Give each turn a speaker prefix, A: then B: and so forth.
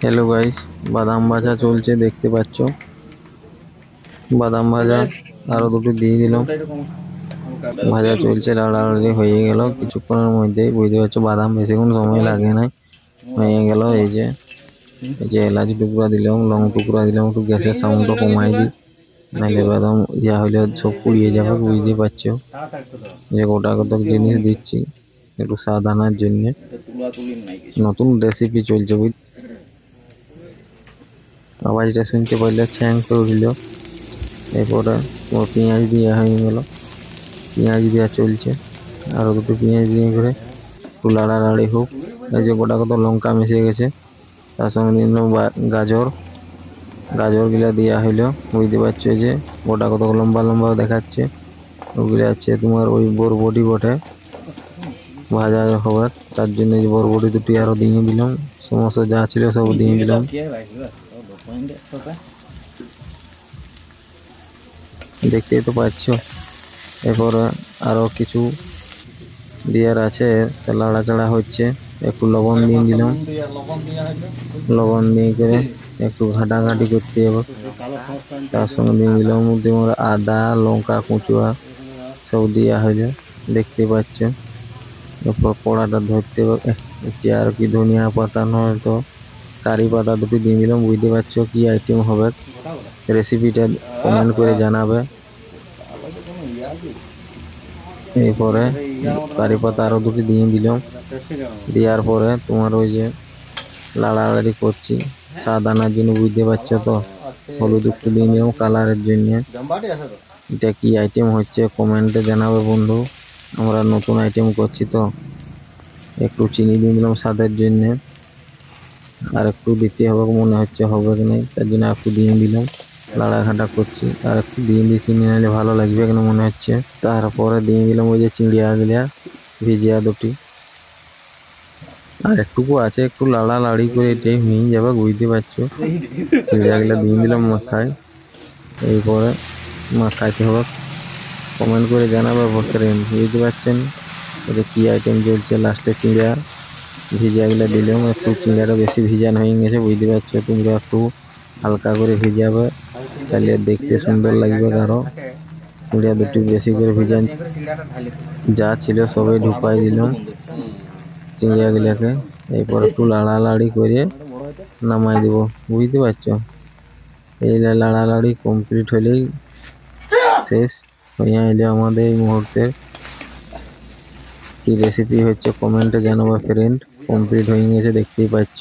A: Hello guys, বাদাম ভাজা চলছে দেখতে পাচ্ছ। বাদাম ভাজা আরো দুটো দিয়ে দিলাম। ভাজা চলছে, লাড়ালাড়ি হয়ে গেল কিছুক্ষণের মধ্যেই। বুঝতে পারছো বাদাম বেশিক্ষণ সময় লাগে নাই, হয়ে গেল। এই যে এলাচ টুকরা দিলাম, লং টুকরা দিলাম। একটু গ্যাসের সাউন্ডটা কমাই দিই, নাহলে বাদাম ইয়া হলে সব পুড়িয়ে যাবে। বুঝতে পারছো যে গোটা কতক জিনিস দিচ্ছি একটু স্বাদ আনার জন্য। নতুন রেসিপি চলছে আওয়াজটা শুনতে পারলে ছ্যাং করে উঠল। এরপরে তোমার পেঁয়াজ দেওয়া হয়ে গেল, পেঁয়াজ দেওয়া চলছে। আরো দুটো পেঁয়াজ দিয়ে করে একটু লাড়ালাড়ি হোক। এই যে গোটা কত লঙ্কা মিশে গেছে, তার সঙ্গে নিয়ে নিলাম গাজর। গাজর গুলা দেওয়া হইলো। বুঝতে পারছো যে গোটা কত লম্বা লম্বা দেখাচ্ছে, ওগুলো আছে তোমার ওই বরবটি বটে ভাজা হবে। তার জন্য যে বরবটি দুটি আরো দিয়ে দিলাম, সমস্ত যা ছিল সব দিয়ে দিলাম। দেখতেই তো পাচ্ছ। এরপরে আরো কিছু দেওয়ার আছে, লাড়াচাড়া হচ্ছে। একটু লবণ দিয়ে দিলাম, লবণ দিয়ে করে একটু ঘাটাঘাটি করতে হবে। তার সঙ্গে দিয়ে দিলাম তোমার আদা লঙ্কা কুচুয়া সব দেওয়া হইলে দেখতে পাচ্ছ। এরপর কড়াটা ধরতে হবে, আর কি ধনিয়া পাতা নয় তো কারি পাতা দুটি দিয়ে দিলাম। বুঝতে পারছো কি আইটেম হবে, রেসিপিটা কমেন্ট করে জানাবে। এরপরে কারি পাতা আরো দুটি দিয়ে দিলাম। দেওয়ার পরে তোমার ওই যে লাড়ালাড়ি করছি স্বাদ আনার জন্য। বুঝতে পারছো তো, হলুদ একটু দিয়ে দিলাম কালারের জন্য। এটা কি আইটেম হচ্ছে কমেন্টে জানাবে বন্ধু, আমরা নতুন আইটেম করছি তো। একটু চিনি দিয়ে দিলাম স্বাদের জন্য, আর একটু দিতে হবে মনে হচ্ছে, হবে কি নাই তার জন্য একটু দিয়ে দিলাম। লাড়াঘাটা করছি, আর একটু দিয়ে দিয়ে চিনি নিলে ভালো লাগবে কেন মনে হচ্ছে। তারপরে দিয়ে দিলাম ওই যে চিড়িয়া গিলা ভিজিয়া দুটি, আর একটুকু আছে, একটু লাড়ালাড়ি করে এটাই হয়ে যাবে। বুঝতে পারছো চিড়িয়া গিলা দিয়ে দিলাম মাথায়। এরপরে মাখাইতে হবে, কমেন্ট করে জানাবে ফ্রেন্ড। বুঝতে পারছেন এটা কি আইটেম চলছে। লাস্টে চিড়া ভিজা গুলা দিলাম, একটু চিড়াটা বেশি ভিজানো হয়ে গেছে। বুঝতে পারছো তোমরা একটু হালকা করে ভিজাবে, তাহলে দেখতে সুন্দর লাগবে। আরো চিড়া দুটি বেশি করে ভিজান, যা ছিল সবাই ঢুকাই দিলাম চিড়িয়া গুলাকে। এরপর একটু লাড়ালাড়ি করে নামাই দিব। বুঝতে পারছো এই লাড়ালাড়ি কমপ্লিট হলেই শেষ হয়ে এলে আমাদের এই মুহূর্তে কি রেসিপি হচ্ছে কমেন্টে জানাবো ফ্রেন্ড। কমপ্লিট হয়ে গেছে দেখতেই পাচ্ছ।